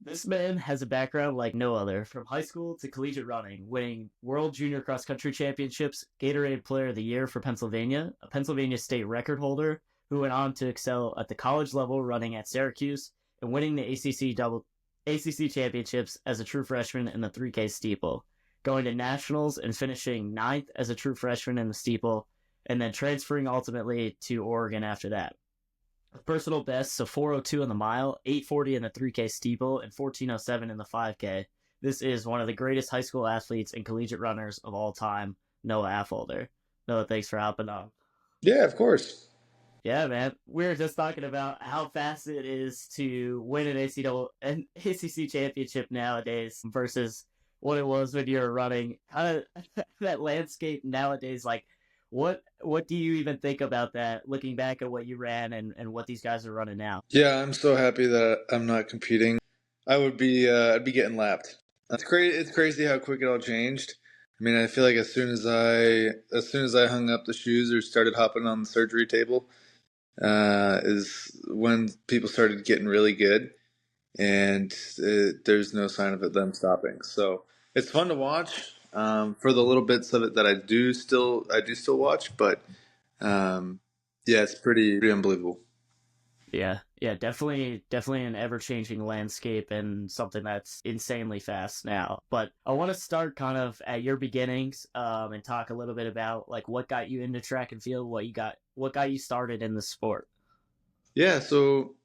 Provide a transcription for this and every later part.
This man has a background like no other, from high school to collegiate running, winning World Junior Cross Country Championships, Gatorade Player of the Year for Pennsylvania, a Pennsylvania state record holder who went on to excel at the college level running at Syracuse, and winning the ACC championships as a true freshman in the 3K steeple, going to nationals and finishing ninth as a true freshman in the steeple, and then transferring ultimately to Oregon after that. Personal bests of 4:02 in the mile, 8:40 in the 3K steeple, and 14:07 in the 5K. This is one of the greatest high school athletes and collegiate runners of all time, Noah Affolder. Noah, thanks for hopping on. Yeah, of course. Yeah, man. We were just talking about how fast it is to win an ACC championship nowadays versus what it was when you were running. Kind of that landscape nowadays, like what do you even think about that, looking back at what you ran and what these guys are running now? Yeah, I'm so happy that I'm not competing. I'd be getting lapped. It's crazy. It's crazy how quick it all changed. I mean, I feel like as soon as I hung up the shoes or started hopping on the surgery table, is when people started getting really good, and there's no sign of them stopping. So it's fun to watch for the little bits of it that I do still watch, but yeah, it's pretty unbelievable. Yeah, definitely an ever-changing landscape and something that's insanely fast now. But I want to start kind of at your beginnings, and talk a little bit about like what got you into track and field, what got you started in the sport. Yeah, so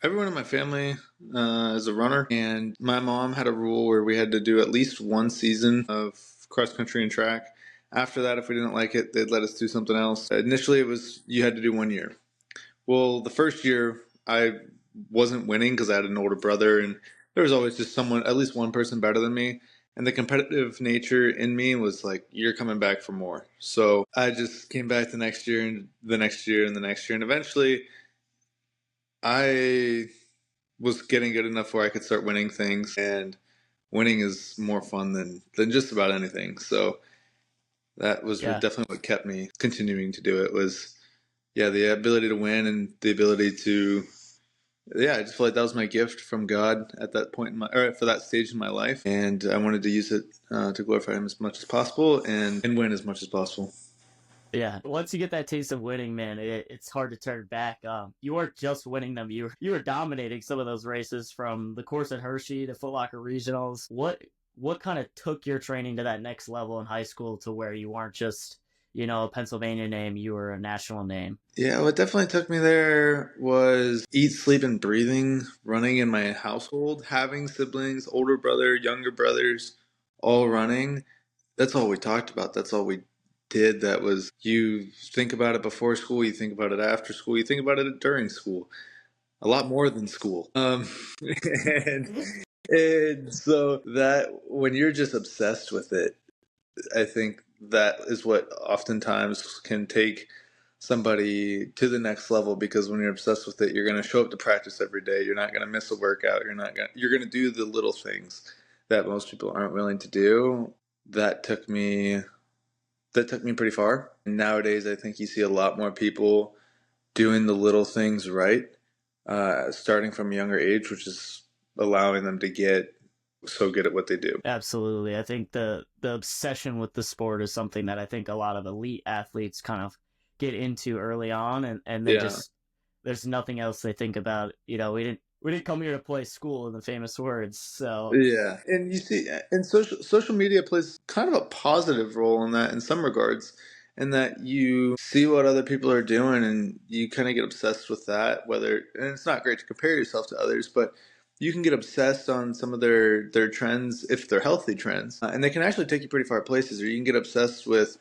everyone in my family is a runner, and my mom had a rule where we had to do at least one season of cross country and track. After that, if we didn't like it, they'd let us do something else. Initially, it was you had to do 1 year. Well, the first year, I wasn't winning because I had an older brother, and there was always just someone, at least one person better than me. And the competitive nature in me was like, you're coming back for more. So I just came back the next year, and the next year, and the next year. And eventually, I was getting good enough where I could start winning things, and winning is more fun than just about anything. So that was Yeah, definitely what kept me continuing to do it was, yeah, the ability to win and the ability to, yeah, I just felt like that was my gift from God at that point or for that stage in my life, and I wanted to use it to glorify Him as much as possible and win as much as possible. yeah. Once you get that taste of winning, man, it's hard to turn back. You weren't just winning them; you were dominating some of those races, from the course at Hershey to Foot Locker Regionals. What kind of took your training to that next level in high school to where you weren't just a Pennsylvania name, you were a national name? Yeah, what definitely took me there was eat, sleep, and breathing, running in my household, having siblings, older brother, younger brothers, all running. That's all we talked about. That's all we did. That was, you think about it before school, you think about it after school, you think about it during school. A lot more than school. And, and so that when you're just obsessed with it, I think that is what oftentimes can take somebody to the next level, because when you're obsessed with it, you're going to show up to practice every day. You're not going to miss a workout. You're going to do the little things that most people aren't willing to do. That took me pretty far. And nowadays, I think you see a lot more people doing the little things right, starting from a younger age, which is allowing them to get so good at what they do. Absolutely. I think the obsession with the sport is something that I think a lot of elite athletes kind of get into early on, and they Yeah. just there's nothing else they think about. We didn't come here to play school, in the famous words. So Yeah, and you see, and social media plays kind of a positive role in that in some regards, in that you see what other people are doing and you kind of get obsessed with that. And it's not great to compare yourself to others, but you can get obsessed on some of their trends if they're healthy trends, and they can actually take you pretty far places. Or you can get obsessed with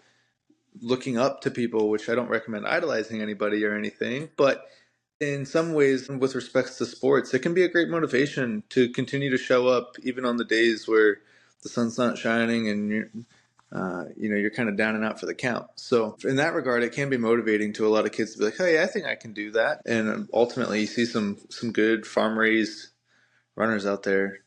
looking up to people, which I don't recommend idolizing anybody or anything, but in some ways, with respects to sports, it can be a great motivation to continue to show up even on the days where the sun's not shining and you're kind of down and out for the count. So in that regard, it can be motivating to a lot of kids to be like, "Hey, I think I can do that." And ultimately, you see some good farm raised runners out there.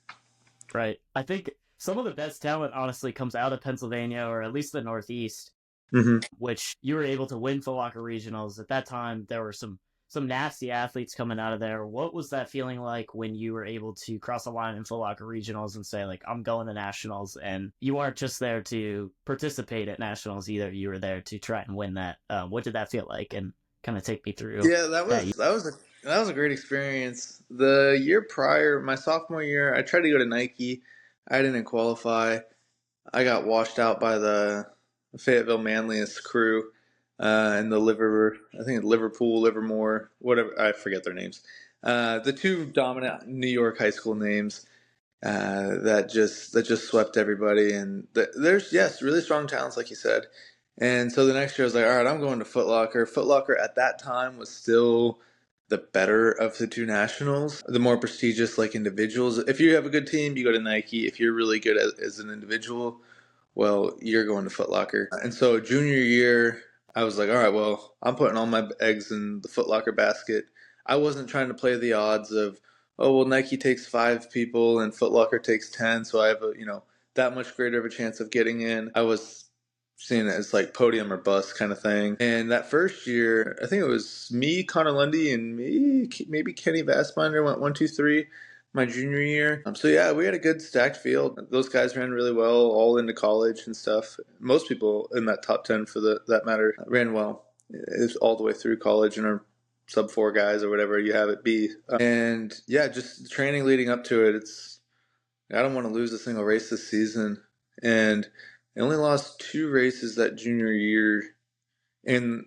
right, I think some of the best talent honestly comes out of Pennsylvania, or at least the Northeast, Hmm. which you were able to win Foot Locker Regionals. At that time, there were some some nasty athletes coming out of there. What was that feeling like when you were able to cross the line in Foot Locker regionals and say, like, I'm going to nationals? And you weren't just there to participate at nationals either. You were there to try and win that. What did that feel like? And kind of take me through Yeah, that. that was a great experience. The year prior, my sophomore year, I tried to go to Nike. I didn't qualify. I got washed out by the Fayetteville Manlius crew and the I think Liverpool, Livermore, whatever. I forget their names. The two dominant New York high school names that just swept everybody. And there's yes, really strong talents, like you said. And so the next year I was like, all right, I'm going to Foot Locker. Foot Locker at that time was still the better of the two nationals, the more prestigious like individuals. If you have a good team, you go to Nike. If you're really good as an individual, well, you're going to Foot Locker. And so junior year, I was like, all right, well, I'm putting all my eggs in the Foot Locker basket. I wasn't trying to play the odds of, oh, well, Nike takes 5 people and Foot Locker takes 10, so I have that much greater of a chance of getting in. I was seeing it as like podium or bust kind of thing. And that first year, I think it was me, Connor Lundy, and maybe Kenny Vassbinder went 1, 2, 3 my junior year. So yeah, we had a good stacked field. Those guys ran really well, all into college and stuff. Most people in that top 10 for that matter ran well. It's all the way through college and are sub 4 guys or whatever you have it be. And yeah, just training leading up to it. I don't want to lose a single race this season. And I only lost 2 races that junior year in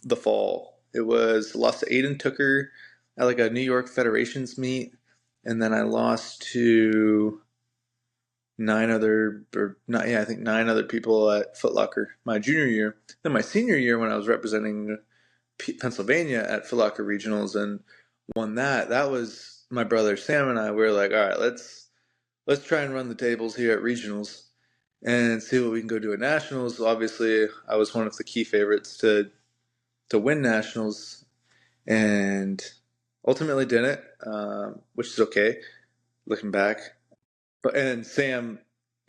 the fall. It was lost to Aiden Tooker at like a New York Federations meet, and then I lost to 9 other or not I think 9 other people at Foot Locker my junior year. Then my senior year when I was representing Pennsylvania at Foot Locker regionals and won that. That was my brother Sam and I. We were like, all right, let's try and run the tables here at regionals and see what we can go do at nationals. Obviously, I was one of the key favorites to win nationals, and ultimately didn't, which is okay looking back. And Sam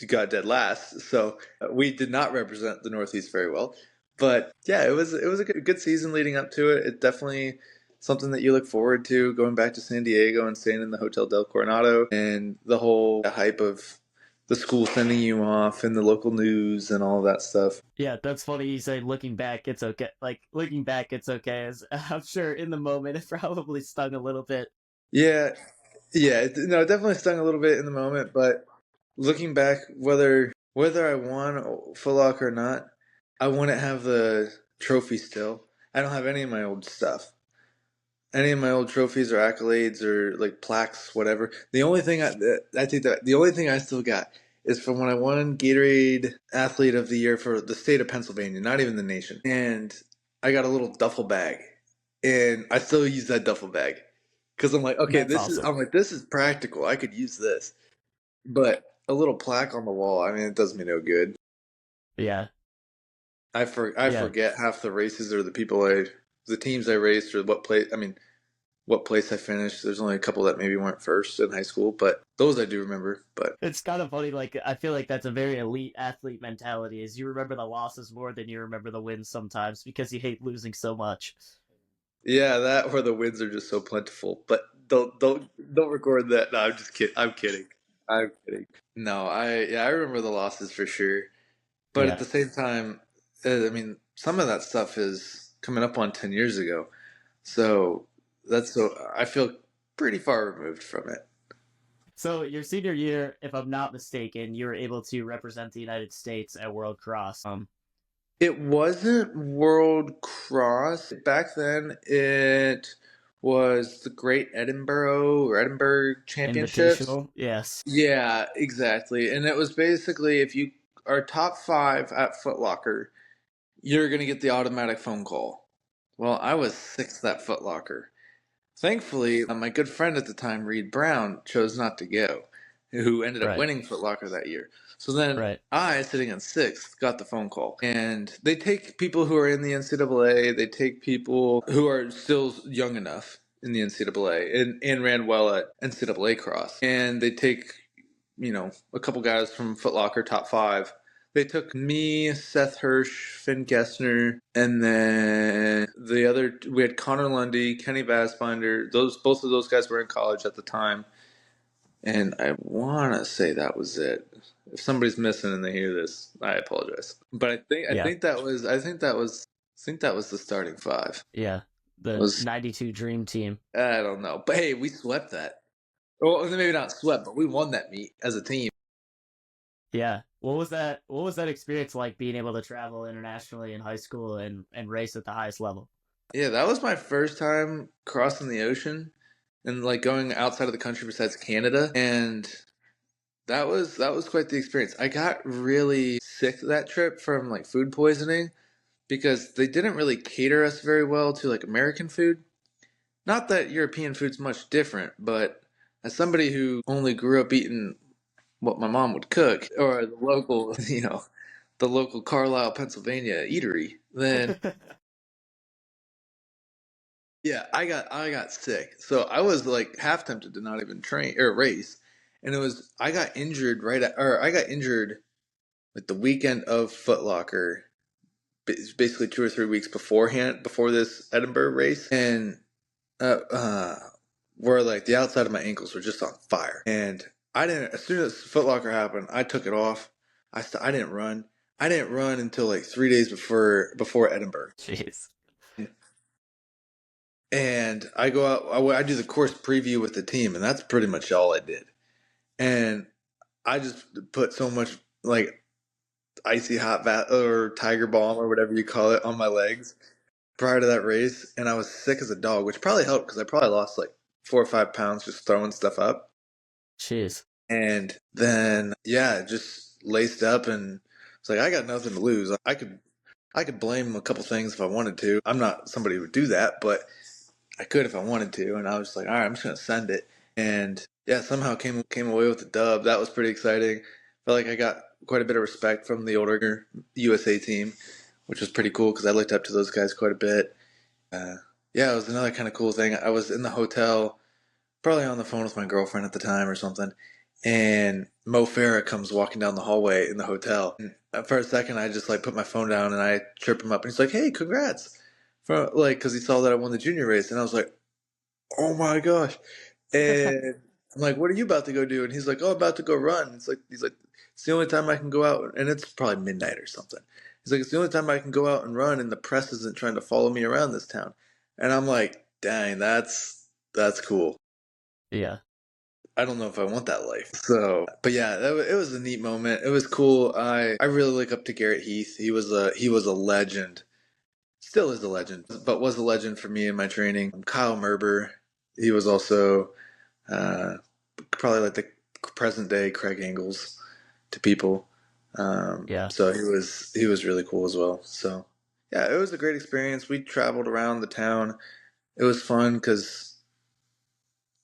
got dead last, so we did not represent the Northeast very well. But yeah, it was a good season leading up to it. It definitely something that you look forward to going back to San Diego and staying in the Hotel Del Coronado and the whole hype of the school sending you off and the local news and all that stuff. Yeah, that's funny you say looking back, it's okay. Like, looking back, it's okay. As I'm sure in the moment, it probably stung a little bit. Yeah, yeah, no, it definitely stung a little bit in the moment, but looking back, whether I won Foot Locker or not, I wouldn't have the trophy still. I don't have any of my old stuff. Any of my old trophies or accolades or like plaques, whatever. The only thing I think that the only thing I still got is from when I won Gatorade Athlete of the Year for the state of Pennsylvania, not even the nation. And I got a little duffel bag, and I still use that duffel bag because I'm like, okay, That's awesome. this is practical. I could use this, but a little plaque on the wall, I mean, it does me no good. Yeah, I yeah. forget half the races or the teams I raced or what place I finished. There's only a couple that maybe weren't first in high school, but those I do remember. But It's kind of funny. Like, I feel like that's a very elite athlete mentality. Is you remember the losses more than you remember the wins sometimes because you hate losing so much. yeah, that or the wins are just so plentiful. But don't record that. No, I'm just kidding. I'm kidding. I'm kidding. No, I remember the losses for sure. But at Yeah. the same time, I mean, some of that stuff is coming up on 10 years ago. So I feel pretty far removed from it. So your senior year, if I'm not mistaken, you were able to represent the United States at World Cross. It wasn't World Cross. Back then, it was the Great Edinburgh Championships. Invitational. Yes. Yeah, exactly. And it was basically if you are top 5 at Foot Locker, you're going to get the automatic phone call. Well, I was 6th at Foot Locker. Thankfully, my good friend at the time, Reed Brown, chose not to go, who ended up Right. winning Foot Locker that year. So then Right. I, sitting in 6th, got the phone call. And they take people who are in the NCAA, they take people who are still young enough in the NCAA and ran well at NCAA cross. And they take, a couple guys from Foot Locker top 5 They took me, Seth Hirsch, Finn Gessner, and then the other. We had Connor Lundy, Kenny Bassbinder. Those both of those guys were in college at the time, and I want to say that was it. If somebody's missing and they hear this, I apologize. But I Yeah, think that was the starting five. yeah. The Was '92 Dream Team. I don't know, but hey, we swept that. Well, maybe not swept, but we won that meet as a team. Yeah. What was that experience like being able to travel internationally in high school and race at the highest level? Yeah, that was my first time crossing the ocean and like going outside of the country besides Canada, and that was quite the experience. I got really sick that trip from like food poisoning because they didn't really cater us very well to like American food. Not that European food's much different, but as somebody who only grew up eating what my mom would cook or the local, the local Carlisle, Pennsylvania eatery, then yeah, I got sick. So I was like half tempted to not even train or race. And I got injured or I got injured like the weekend of Foot Locker, basically 2 or 3 weeks beforehand, before this Edinburgh race. And uh, uh, where like the outside of my ankles were just on fire. And I didn't, as soon as Foot Locker happened, I took it off. I didn't run. I didn't run until like 3 days before Edinburgh. Jeez. And I go out, I do the course preview with the team, and that's pretty much all I did. And I just put so much like icy hot or tiger balm or whatever you call it on my legs prior to that race, and I was sick as a dog, which probably helped because I probably lost like 4 or 5 pounds just throwing stuff up. Jeez. And then yeah, just laced up, and it's like I got nothing to lose. I could blame a couple things if I wanted to. I'm not somebody who would do that, but I could if I wanted to, and I was just like, all right, I'm just gonna send it, and yeah, somehow came away with the dub. That was pretty exciting. Felt like I got quite a bit of respect from the older USA team, which was pretty cool because I looked up to those guys quite a bit. Yeah, it was another kind of cool thing. I was in the hotel, probably on the phone with my girlfriend at the time or something, and Mo Farah comes walking down the hallway in the hotel. And for a second, I just like put my phone down and I chirp him up, and he's like, "Hey, congrats!" For like, because he saw that I won the junior race, and I was like, "Oh my gosh!" And I'm like, "What are you about to go do?" And he's like, "Oh, about to go run." He's like, "It's the only time I can go out," and it's probably midnight or something. He's like, "It's the only time I can go out and run, and the press isn't trying to follow me around this town." And I'm like, "Dang, that's cool." Yeah. I don't know if I want that life. So, but yeah, it was a neat moment. It was cool. I really look up to Garrett Heath. He was a legend. Still is a legend, but was a legend for me in my training. Kyle Merber, he was also probably like the present day Craig Ingles to people. Yeah. So he was really cool as well. So yeah, it was a great experience. We traveled around the town. It was fun because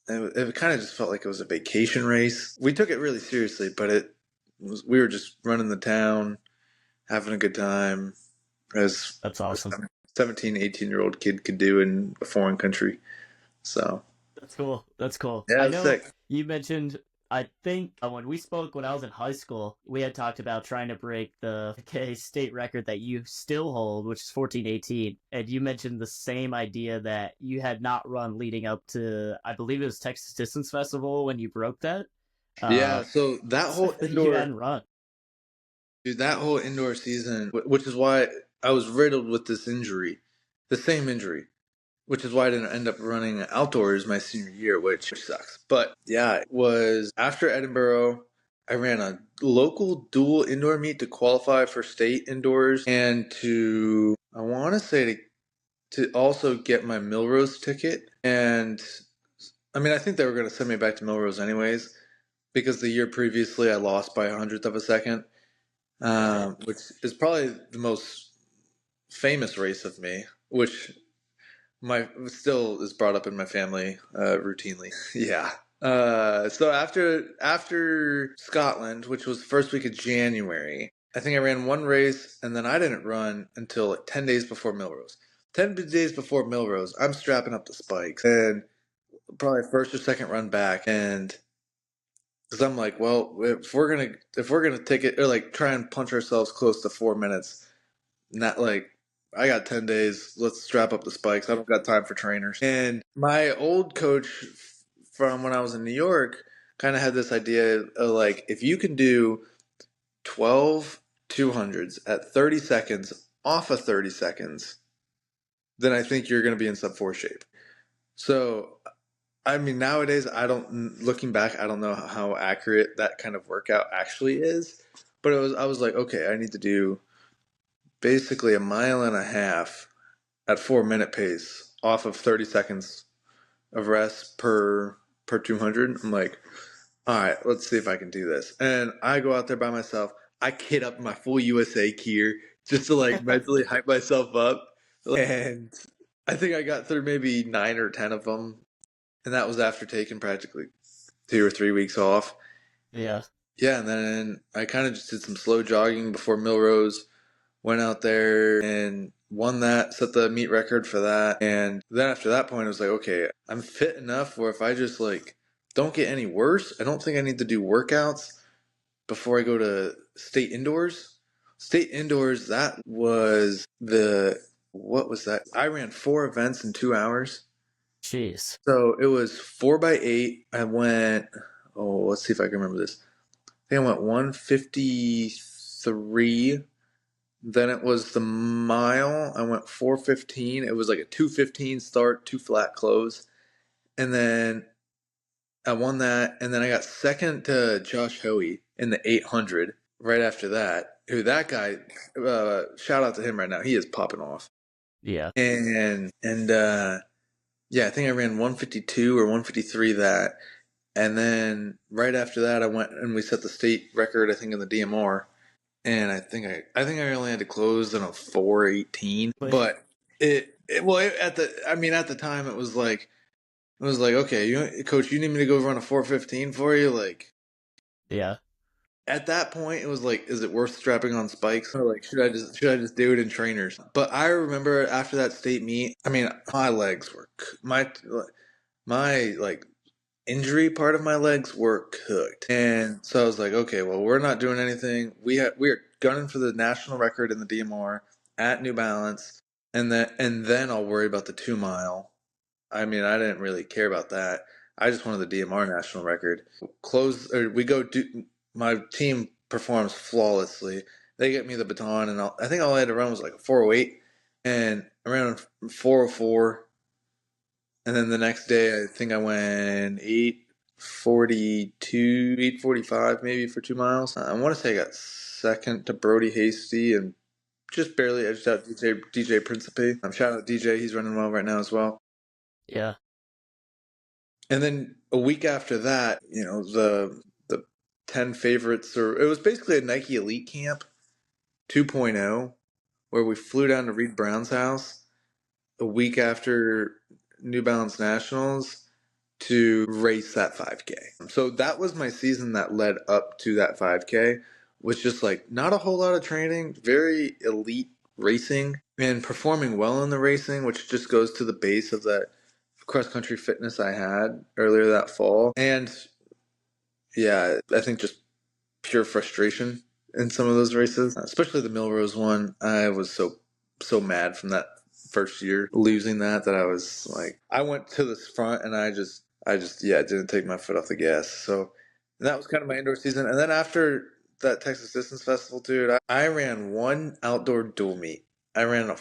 it kind of just felt like it was a vacation race. We took it really seriously, but we were just running the town, having a good time, as That's a awesome. 17, 18-year-old kid could do in a foreign country. So That's cool. That's cool. yeah, I it was know sick. you mentioned, I think when we spoke when I was in high school, we had talked about trying to break the state record that you still hold, which is 14:18. And you mentioned the same idea that you had not run leading up to, I believe it was Texas Distance Festival when you broke that. Yeah, Uh, so that whole you indoor, hadn't run. dude, that whole indoor season, which is why I was riddled with this injury, the same injury, which is why I didn't end up running outdoors my senior year, which sucks. But yeah, it was after Edinburgh. I ran a local dual indoor meet to qualify for state indoors and I want to say to also get my Milrose ticket. And I mean, I think they were going to send me back to Milrose anyways because the year previously I lost by a hundredth of a second, Right. which is probably the most famous race of me, which my still is brought up in my family routinely. Yeah. So after Scotland, which was the first week of January, I think I ran one race, and then I didn't run until like 10 days before Milrose. 10 days before Milrose, I'm strapping up the spikes, and probably first or second run back, and Because I'm like, well, if we're gonna take it or like try and punch ourselves close to 4 minutes, not like I got 10 days. Let's strap up the spikes. I don't got time for trainers. And my old coach from when I was in New York kind of had this idea of like if you can do 12 200s at 30 seconds off of 30 seconds, then I think you're going to be in sub 4 shape. So, I mean, nowadays, looking back, I don't know how accurate that kind of workout actually is. But I was like, okay, I need to do basically a mile and a half at 4 minute pace off of 30 seconds of rest per 200. I'm like, all right, let's see if I can do this. And I go out there by myself. I kit up my full USA gear just to like mentally hype myself up. And I think I got through maybe 9 or 10 of them. And that was after taking practically 2 or 3 weeks off. Yeah. Yeah, and then I kind of just did some slow jogging before Millrose. Went out there and won that, set the meet record for that. And then after that point, I was like, okay, I'm fit enough where if I just like don't get any worse, I don't think I need to do workouts before I go to state indoors. State indoors, that was what was that? I ran 4 events in 2 hours. Jeez. So it was 4x8. I went, let's see if I can remember this. I think I went 153. Then it was the mile. I went 4:15. It was like a 2:15 start, two flat close. And then I won that. And then I got second to Josh Hoey in the 800 right after that. Who that guy, shout out to him right now. He is popping off. Yeah. And yeah, I think I ran 152 or 153 that. And then right after that, I went and we set the state record, I think, in the DMR. And I think I only had to close in a 4:18. But But at the time it was like okay, coach, you need me to go run a 4:15 for you? Like yeah. at that point, it was like, is it worth strapping on spikes or like should I just do it in trainers? But I remember after that state meet, I mean, my legs were my like injury part of my legs were cooked. And so I was like, okay, well, we're not doing anything. We are gunning for the national record in the DMR at New Balance, and then I'll worry about the 2 mile. I mean, I didn't really care about that. I just wanted the DMR national record. We go do. My team performs flawlessly. They get me the baton, and I think all I had to run was like a 4:08, and I ran on 4:04. And then the next day, I think I went 8:42, 8:45 maybe for 2 miles. I want to say I got second to Brody Hasty and just barely edged out DJ Principe. I'm shouting out DJ. He's running well right now as well. Yeah. And then a week after that, the 10 favorites, or it was basically a Nike Elite Camp 2.0, where we flew down to Reed Brown's house a week after New Balance Nationals to race that 5K. So that was my season that led up to that 5K, was just like not a whole lot of training, very elite racing and performing well in the racing, which just goes to the base of that cross country fitness I had earlier that fall. And yeah, I think just pure frustration in some of those races, especially the Millrose one. I was so mad from that first year losing that I was like, I went to this front and I just yeah, didn't take my foot off the gas. So that was kind of my indoor season. And then after that Texas Distance Festival, dude, I ran one outdoor dual meet. I ran a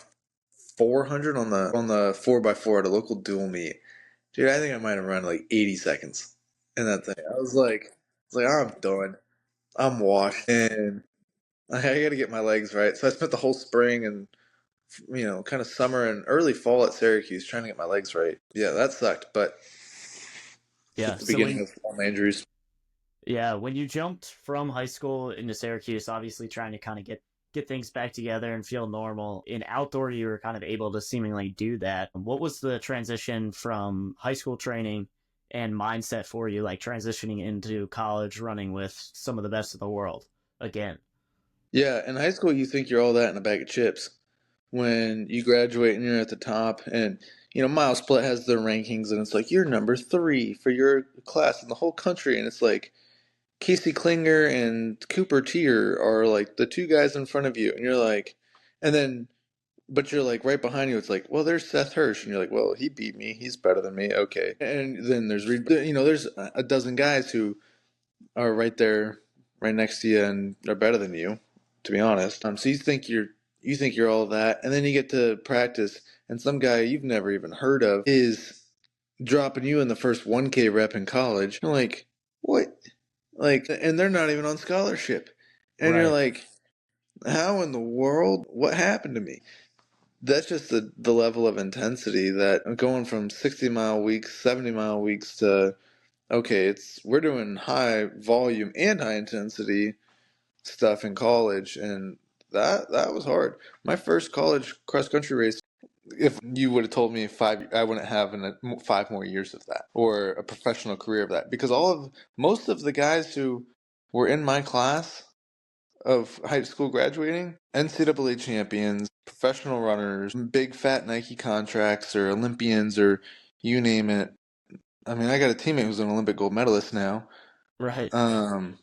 400 on the 4x4 at a local dual meet. Dude, I think I might have run like 80 seconds in that thing. I was like, I'm done. I'm washed, and I got to get my legs right. So I spent the whole spring and kind of summer and early fall at Syracuse trying to get my legs right. Yeah, that sucked, but it's Yeah. just the So beginning of all my injuries. when you jumped from high school into Syracuse, obviously trying to kind of get things back together and feel normal. In outdoor, you were kind of able to seemingly do that. What was the transition from high school training and mindset for you, like transitioning into college running with some of the best of the world again? Yeah, in high school, you think you're all that in a bag of chips. When you graduate and you're at the top, and Mile Split has their rankings, and it's like you're number 3 for your class in the whole country, and it's like Casey Klinger and Cooper Tier are like the two guys in front of you, and you're like, and then, but you're like right behind you. It's like, well, there's Seth Hirsch, and you're like, well, he beat me. He's better than me. Okay, and then there's there's a dozen guys who are right there, right next to you, and are better than you, to be honest. So you think you're all that, and then you get to practice, and some guy you've never even heard of is dropping you in the first 1K rep in college. You're like, what? Like, and they're not even on scholarship, and you're Right. like, how in the world? What happened to me? That's just the level of intensity that going from 60-mile weeks, 70-mile weeks to okay, we're doing high volume and high intensity stuff in college, and that was hard. My first college cross country race, if you would have told me I wouldn't have 5 more years of that or a professional career of that, because most of the guys who were in my class of high school graduating, NCAA champions, professional runners, big fat Nike contracts, or Olympians, or you name it. I mean, I got a teammate who's an Olympic gold medalist now. Right. Um,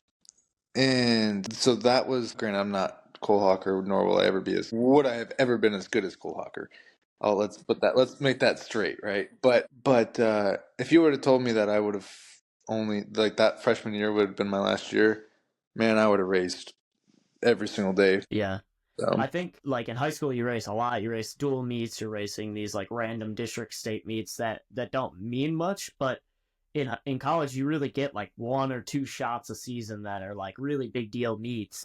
and so that was, granted, I'm not Cole Hawker, nor will I ever be would I have ever been as good as Cole Hawker? Oh, let's make that straight, right? But if you would have told me that I would have only, like, that freshman year would have been my last year, man, I would have raced every single day. Yeah. So, I think like in high school you race a lot. You race dual meets, you're racing these like random district state meets that don't mean much, but in college you really get like one or two shots a season that are like really big deal meets.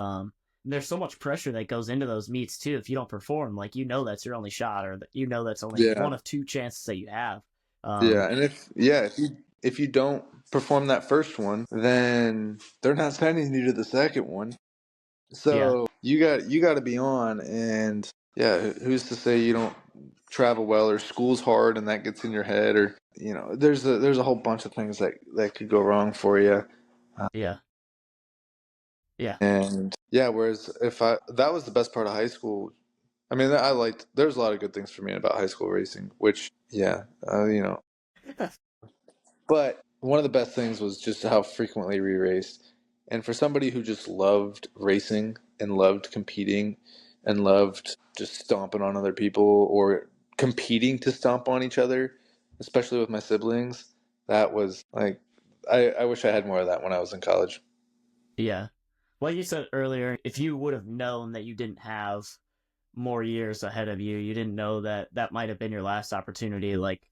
There's so much pressure that goes into those meets too. If you don't perform, like that's your only shot, or that's only yeah, one of two chances that you have. yeah, and if you don't perform that first one, then they're not sending you to the second one. Yeah, So you got to be on, and yeah, who's to say you don't travel well, or school's hard and that gets in your head, or there's a whole bunch of things that could go wrong for you. yeah, yeah, And yeah, whereas if I that was the best part of high school. I mean, there's a lot of good things for me about high school racing, which yeah, but one of the best things was just how frequently we raced. And for somebody who just loved racing and loved competing and loved just stomping on other people or competing to stomp on each other, especially with my siblings, that was like, I wish I had more of that when I was in college. yeah. Like you said earlier, if you would have known that you didn't have more years ahead of you, you didn't know that might have been your last opportunity. Like,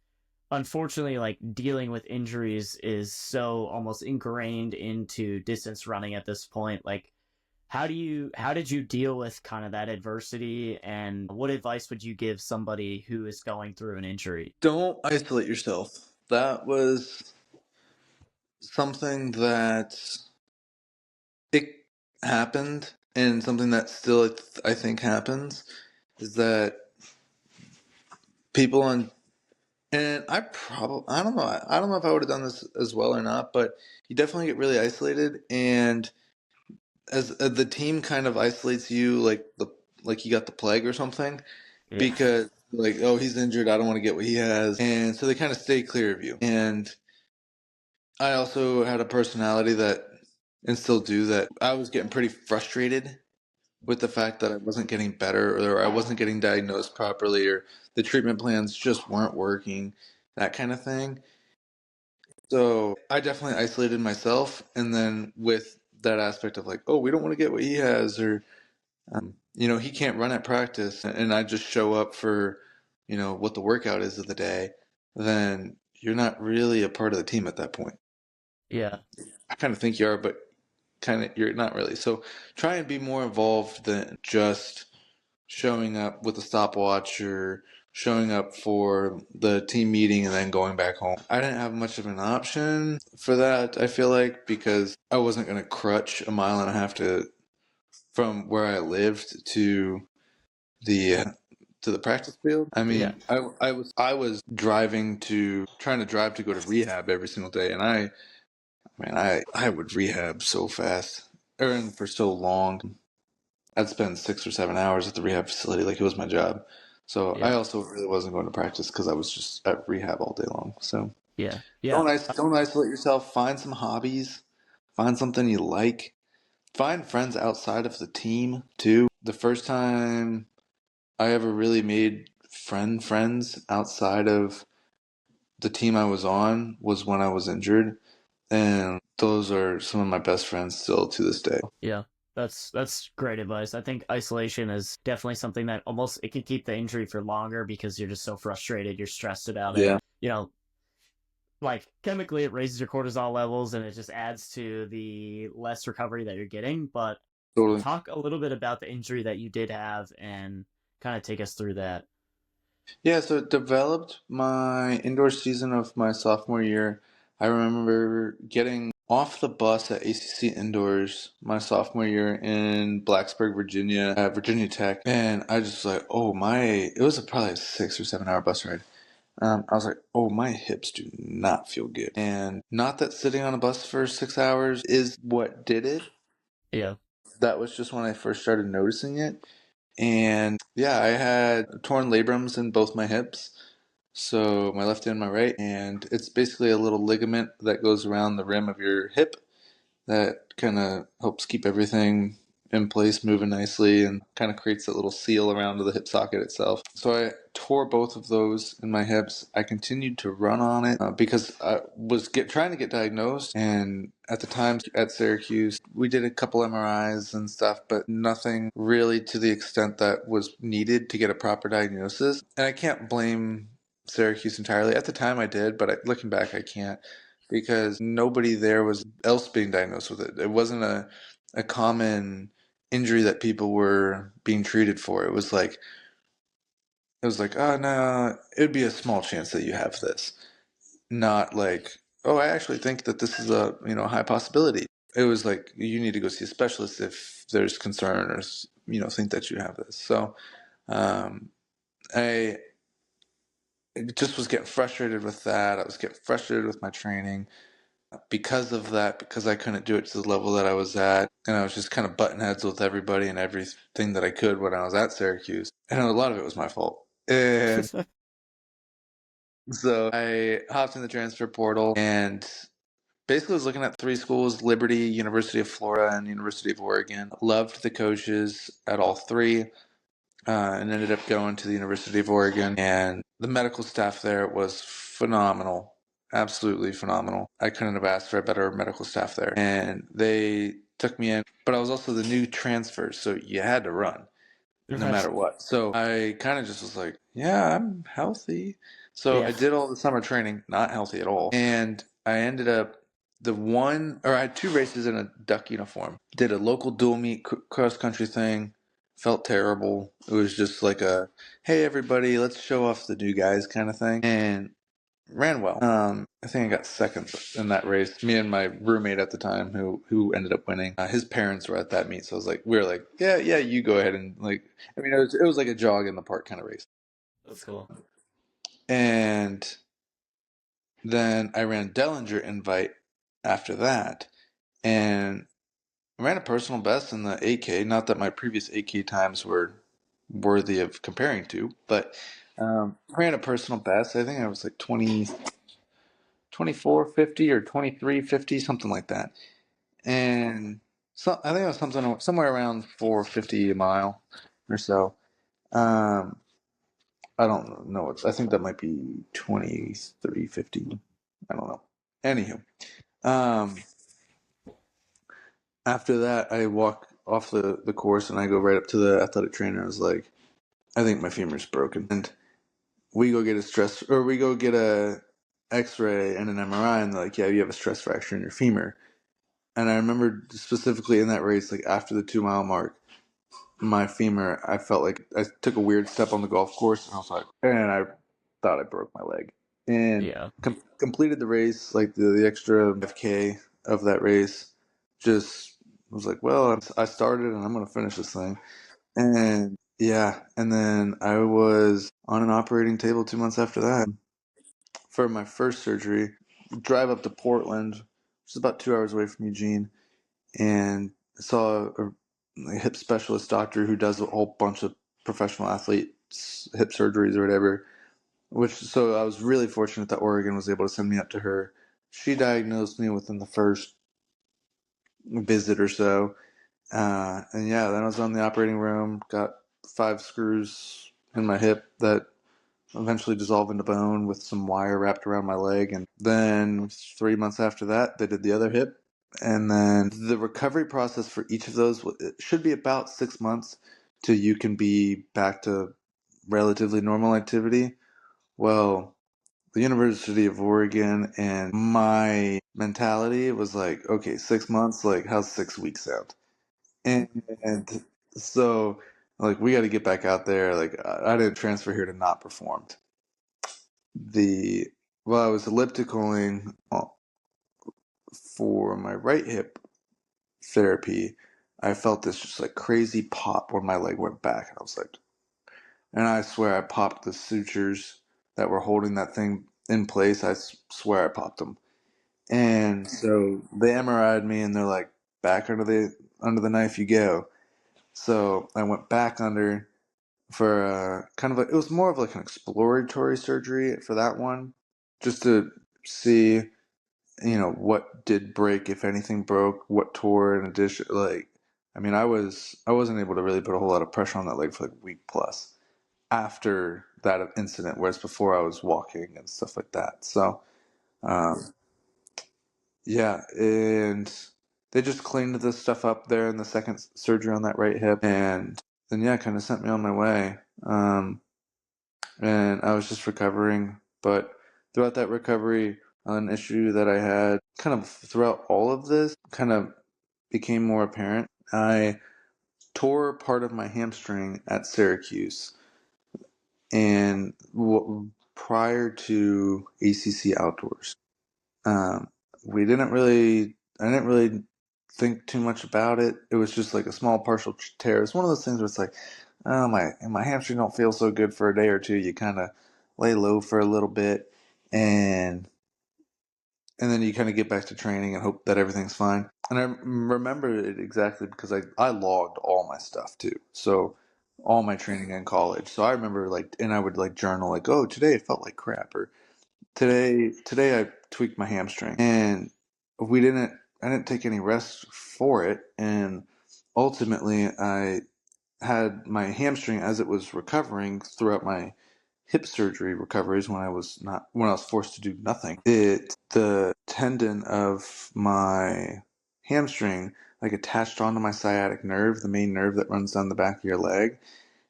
unfortunately, like dealing with injuries is so almost ingrained into distance running at this point. Like, how did you deal with kind of that adversity, and what advice would you give somebody who is going through an injury? Don't isolate yourself. That was something that it happened, and something that still I think happens is that people on and I don't know if I would have done this as well or not, but you definitely get really isolated, and as the team kind of isolates you, like you got the plague or something, Yeah, because like, oh, he's injured, I don't want to get what he has, and so they kind of stay clear of you. And I also had a personality that, and still do, that I was getting pretty frustrated with the fact that I wasn't getting better, or I wasn't getting diagnosed properly, or the treatment plans just weren't working, that kind of thing. So I definitely isolated myself, and then with that aspect of like, oh, we don't want to get what he has, or he can't run at practice, and I just show up for, what the workout is of the day, then you're not really a part of the team at that point. yeah, I kind of think you are, but kind of you're not really. So try and be more involved than just showing up with a stopwatch, or showing up for the team meeting and then going back home. I didn't have much of an option for that, I feel like, because I wasn't going to crutch a mile and a half from where I lived the uh, to the practice field. I yeah, mean, I was trying to drive to go to rehab every single day, and I would rehab so fast, or for so long. I'd spend 6 or 7 hours at the rehab facility like it was my job. So I yeah, also really wasn't going to practice because I was just at rehab all day long. So yeah, yeah. don't isolate yourself. Find some hobbies. find something you like. Find friends outside of the team too. The first time I ever really made friends outside of the team I was on was when I was injured. And those are some of my best friends still to this day. Yeah, that's great advice. I think isolation is definitely something that almost it can keep the injury for longer because you're just so frustrated, you're stressed about it. Yeah, You know, like chemically it raises your cortisol levels and it just adds to the less recovery that you're getting. But totally. talk a little bit about the injury that you did have and kind of take us through that. Yeah, so it developed my indoor season of my sophomore year. I remember getting off the bus at ACC Indoors my sophomore year in Blacksburg, Virginia, at Virginia Tech. And I just was like, oh my, it was probably a 6 or 7 hour bus ride. I was like, oh, my hips do not feel good. And not that sitting on a bus for 6 hours is what did it. Yeah. That was just when I first started noticing it. And yeah, I had torn labrums in both my hips. So my left and my right. And it's basically a little ligament that goes around the rim of your hip that kind of helps keep everything in place, moving nicely, and kind of creates that little seal around the hip socket itself. So I tore both of those in my hips. I continued to run on it because I was trying to get diagnosed, and at the time at Syracuse, we did a couple MRIs and stuff, but nothing really to the extent that was needed to get a proper diagnosis. And I can't blame Syracuse entirely. At the time, I did, but looking back, I can't because nobody there was else being diagnosed with it. It wasn't a common injury that people were being treated for. It was like, oh no, it would be a small chance that you have this. Not like, oh, I actually think that this is a high possibility. It was like you need to go see a specialist if there's concern or think that you have this. So um, I just was getting frustrated with that. I was getting frustrated with my training because of that, because I couldn't do it to the level that I was at. And I was just kind of butting heads with everybody and everything that I could when I was at Syracuse. And a lot of it was my fault. And so I hopped in the transfer portal and basically was looking at three schools: Liberty, University of Florida, and University of Oregon. Loved the coaches at all three. And ended up going to the University of Oregon. And the medical staff there was phenomenal, absolutely phenomenal. I couldn't have asked for a better medical staff there. And they took me in, but I was also the new transfer, so you had to run no Right. matter what. So I kind of just was like, yeah, I'm healthy. So Yeah. I did all the summer training, not healthy at all. And I ended up I had two races in a duck uniform. Did a local dual meet cross country thing. Felt terrible. It was just like hey everybody, let's show off the new guys kind of thing. And ran well. I think I got second in that race. Me and my roommate at the time, who ended up winning, his parents were at that meet, so we were like, yeah, yeah, you go ahead and I mean, it was like a jog in the park kind of race. That's cool. And then I ran Dellinger Invite after that, and I ran a personal best in the 8K. Not that my previous 8K times were worthy of comparing to, but I ran a personal best. I think I was like 24:50 or 23:50, something like that. And so I think it was something somewhere around 450 a mile or so. Um, I don't know. I think that might be 23:50. I don't know. Anywho, um, after that, I walk off the course and I go right up to the athletic trainer. I was like, I think my femur's broken. And we go get we go get a X-ray and an MRI, and they're like, yeah, you have a stress fracture in your femur. And I remember specifically in that race, like after the 2 mile mark, my femur, I felt like I took a weird step on the golf course, and I thought I broke my leg. And Yeah. completed the race, like the extra 5K of that race. Just was like, well, I started, and I'm gonna finish this thing. And yeah, and then I was on an operating table 2 months after that for my first surgery. Drive up to Portland, which is about 2 hours away from Eugene, and saw a hip specialist doctor who does a whole bunch of professional athletes hip surgeries or whatever. So I was really fortunate that Oregon was able to send me up to her. She diagnosed me within the first visit or so. And yeah, then I was on the operating room, got 5 screws in my hip that eventually dissolved into bone with some wire wrapped around my leg. And then 3 months after that, they did the other hip. And then the recovery process for each of those it should be about 6 months till you can be back to relatively normal activity. Well, the University of Oregon and my mentality was like, okay, 6 months, like, how's 6 weeks sound? And so, like, we got to get back out there. Like, I didn't transfer here to not perform. Well, I was ellipticaling for my right hip therapy. I felt this just like crazy pop when my leg went back. And I was like, and I swear I popped the sutures that were holding that thing in place. I swear I popped them. And so they MRI'd me and they're like, back under the knife you go. So I went back under for kind of like, it was more of like an exploratory surgery for that one, just to see, what did break, if anything broke, what tore in addition. Like, I mean, I wasn't able to really put a whole lot of pressure on that leg for like a week plus after that incident, whereas before I was walking and stuff like that. So, um, yeah, and they just cleaned this stuff up there in the second surgery on that right hip, and then yeah, kind of sent me on my way. And I was just recovering. But throughout that recovery, an issue that I had kind of throughout all of this kind of became more apparent. I tore part of my hamstring at Syracuse, and prior to ACC Outdoors, um, I didn't really think too much about it. It was just like a small partial tear. It's one of those things where it's like, oh, my hamstring don't feel so good for a day or two. You kind of lay low for a little bit, and then you kind of get back to training and hope that everything's fine. And I remember it exactly because I logged all my stuff too. So all my training in college. So I remember like, and I would like journal like, oh, today it felt like crap, or today I tweaked my hamstring, and we didn't I didn't take any rest for it, and ultimately I had my hamstring as it was recovering throughout my hip surgery recoveries when I was forced to do nothing. The tendon of my hamstring like attached onto my sciatic nerve, the main nerve that runs down the back of your leg.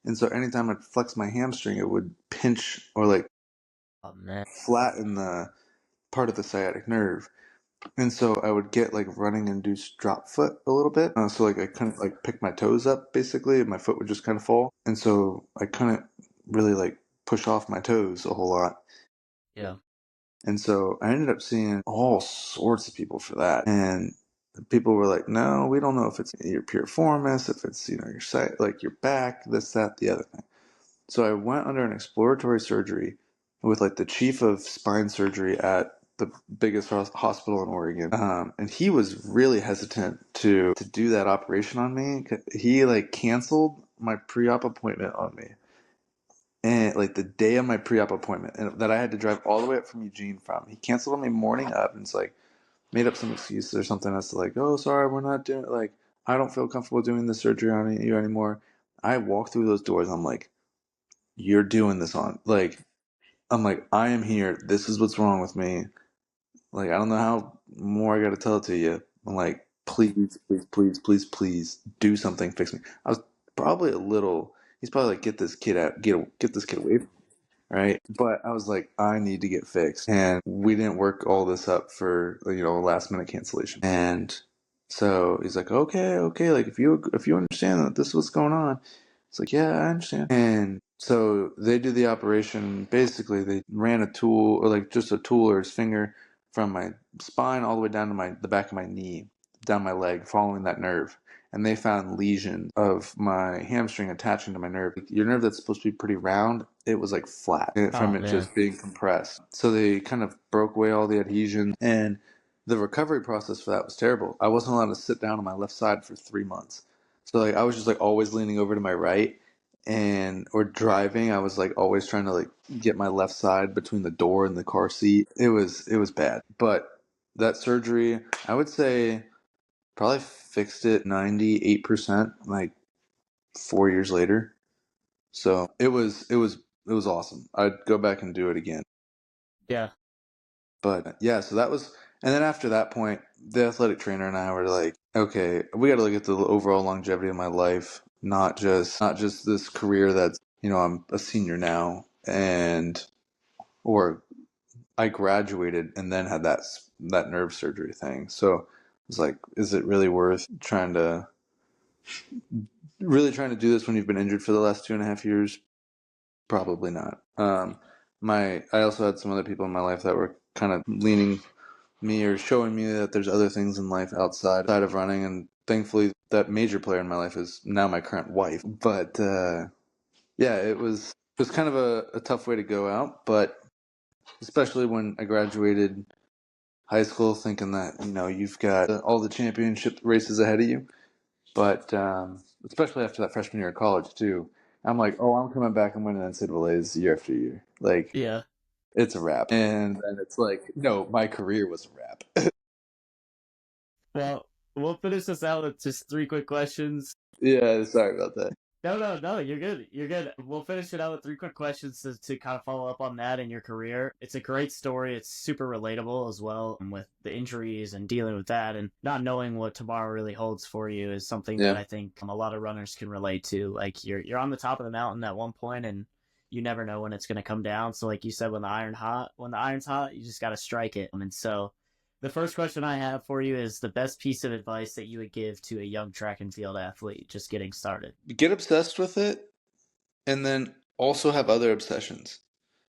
And so anytime I'd flex my hamstring, it would pinch or like Oh man. flatten the part of the sciatic nerve. And so I would get like running induced drop foot a little bit. So like I couldn't like pick my toes up basically, and my foot would just kind of fall. And so I couldn't really like push off my toes a whole lot. Yeah. And so I ended up seeing all sorts of people for that. And people were like, no, we don't know if it's your piriformis, if it's, your site, like your back, this, that, the other thing. So I went under an exploratory surgery with like the chief of spine surgery at the biggest hospital in Oregon. And he was really hesitant to do that operation on me. He like canceled my pre-op appointment on me. And like the day of my pre-op appointment, and that I had to drive all the way up from Eugene from. He canceled on me morning up, and it's like made up some excuses or something as to like, oh, sorry, we're not doing like I don't feel comfortable doing the surgery on you anymore. I walk through those doors. I'm like, you're doing this on like I'm like, I am here. This is what's wrong with me. Like, I don't know how more I got to tell it to you. I'm like, please, please, please, please, please do something. Fix me. I was probably a little. He's probably like, get this kid out. Get this kid away from me, right? But I was like, I need to get fixed, and we didn't work all this up for a last minute cancellation. And so he's like, okay, okay, like if you understand that this is what's going on, it's like, yeah, I understand. And so they did the operation. Basically, they ran a tool, or like just a tool or his finger from my spine all the way down to the back of my knee, down my leg, following that nerve. And they found lesions of my hamstring attaching to my nerve. Your nerve that's supposed to be pretty round, it was like flat Oh from it man. just being compressed. So they kind of broke away all the adhesions, and the recovery process for that was terrible. I wasn't allowed to sit down on my left side for 3 months. So like I was just like always leaning over to my right, and or driving, I was like always trying to like get my left side between the door and the car seat. It was bad. But that surgery, I would say probably fixed it 98% like 4 years later. So it was awesome. I'd go back and do it again. Yeah. But yeah, so that was, and then after that point, the athletic trainer and I were like, okay, we got to look at the overall longevity of my life, not just this career that's, I'm a senior now, and or I graduated and then had that nerve surgery thing. So it's like, is it really trying to do this when you've been injured for the last 2.5 years? Probably not. I also had some other people in my life that were kind of leaning me or showing me that there's other things in life outside of running, and thankfully that major player in my life is now my current wife. But yeah, it was kind of a tough way to go out, but especially when I graduated high school thinking that you've got all the championship races ahead of you, but especially after that freshman year of college too, I'm like, oh, I'm coming back and winning NCAA's year after year, like Yeah. it's a wrap. And then it's like, no, my career was a wrap. Well, we'll finish this out with just three quick questions. Yeah, sorry about that. No, you're good. You're good. We'll finish it out with three quick questions to kind of follow up on that in your career. It's a great story. It's super relatable as well with the injuries and dealing with that and not knowing what tomorrow really holds for you is something that Yeah. I think a lot of runners can relate to. Like you're on the top of the mountain at one point and you never know when it's going to come down. So like you said, when the iron's hot, you just got to strike it. And so the first question I have for you is the best piece of advice that you would give to a young track and field athlete just getting started. Get obsessed with it and then also have other obsessions.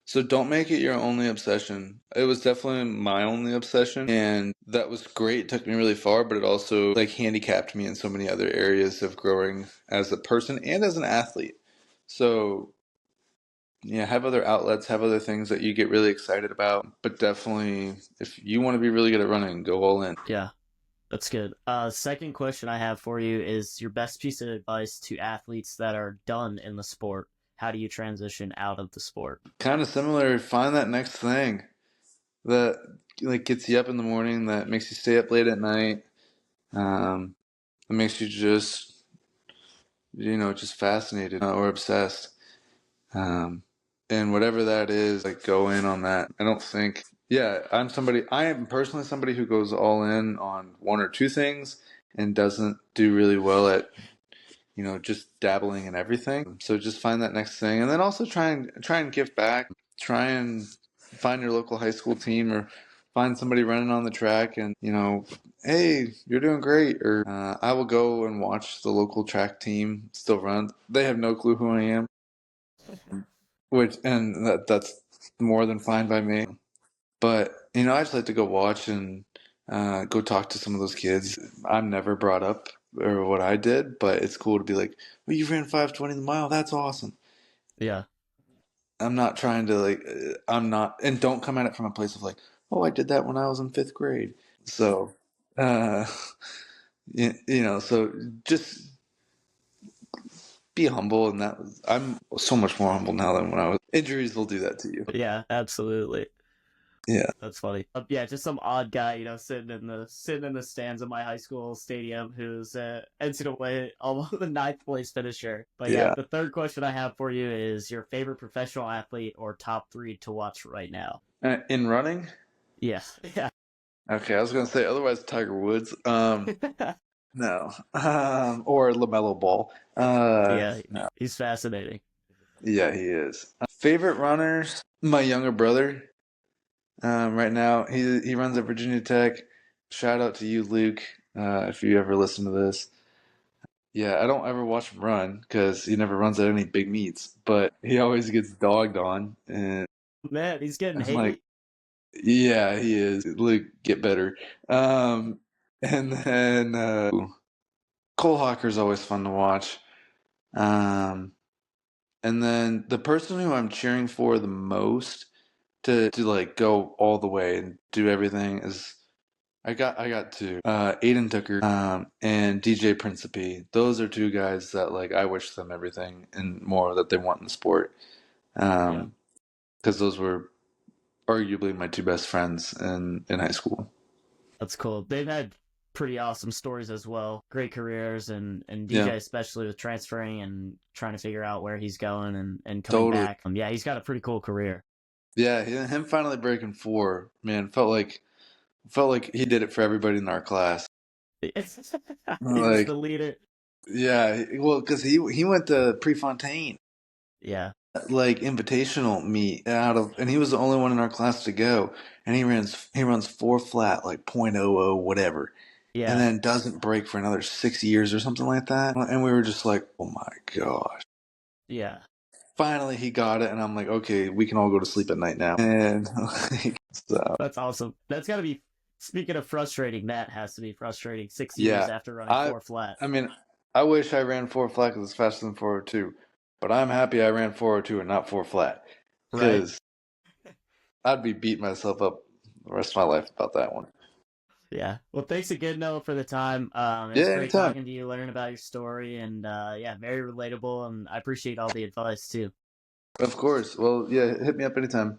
So don't make it your only obsession. It was definitely my only obsession, and that was great. It took me really far, but it also like handicapped me in so many other areas of growing as a person and as an athlete. So yeah, have other outlets, have other things that you get really excited about, but definitely if you want to be really good at running, go all in. Yeah, that's good. Second question I have for you is your best piece of advice to athletes that are done in the sport. How do you transition out of the sport? Kind of similar, find that next thing that like gets you up in the morning, that makes you stay up late at night. It makes you just fascinated or obsessed. Um, and whatever that is, like go in on that. I don't think, yeah, I am personally somebody who goes all in on one or two things and doesn't do really well at, just dabbling in everything. So just find that next thing. And then also try and give back. Try and find your local high school team or find somebody running on the track and, hey, you're doing great. Or I will go and watch the local track team still run. They have no clue who I am, that's more than fine by me. But, I just like to go watch and go talk to some of those kids. I'm never brought up or what I did, but it's cool to be like, well, you ran 5:20 the mile. That's awesome. Yeah, I'm not trying to I'm not, and don't come at it from a place of like, oh, I did that when I was in fifth grade. So, uh, so just be humble. And I'm so much more humble now than when I was. Injuries will do that to you. yeah, absolutely. Yeah. That's funny. Yeah, just some odd guy, sitting in the stands of my high school stadium, who's NCAA almost the ninth place finisher. But yeah, Yeah. the third question I have for you is your favorite professional athlete or top three to watch right now. In running? Yeah, yeah, Okay, I was gonna say otherwise Tiger Woods. No. Or LaMelo Ball. yeah. No. He's fascinating. Yeah, he is. Favorite runners? My younger brother. Right now he runs at Virginia Tech. Shout out to you, Luke, if you ever listen to this. Yeah, I don't ever watch him run because he never runs at any big meets, but he always gets dogged on, and Man, he's getting I'm like, hate. yeah, he is. Luke, get better. And then Cole Hawker's always fun to watch. Um, and then the person who I'm cheering for the most to like go all the way and do everything is I got two. Aiden Tucker and DJ Principe. Those are two guys that like I wish them everything and more that they want in the sport. Yeah, Because those were arguably my two best friends in high school. that's cool. They've had pretty awesome stories as well. Great careers, and DJ Yeah, especially with transferring and trying to figure out where he's going and coming totally. back. Yeah, he's got a pretty cool career. Yeah, him finally breaking 4, man, felt like he did it for everybody in our class. He was Like, the leader. yeah, well, because he went to Prefontaine, Yeah, like invitational meet and he was the only one in our class to go, and he runs 4 flat, like .00 whatever, and yeah, then doesn't break for another 6 years or something like that. And we were just like, oh my gosh. yeah. Finally, he got it, and I'm like, okay, we can all go to sleep at night now. And like, so, That's awesome. That's got to be. Speaking of frustrating, that has to be frustrating. 6 years yeah, after running I, four flat, I mean, I wish I ran 4 flat because it's faster than 402, but I'm happy I ran 402 and not 4 flat right? because I'd be beating myself up the rest of my life about that one. Yeah. Well, thanks again, Noah, for the time. It Yeah, was great anytime. talking to you, learning about your story, and yeah, very relatable. And I appreciate all the advice too. Of course. Well, yeah, hit me up anytime.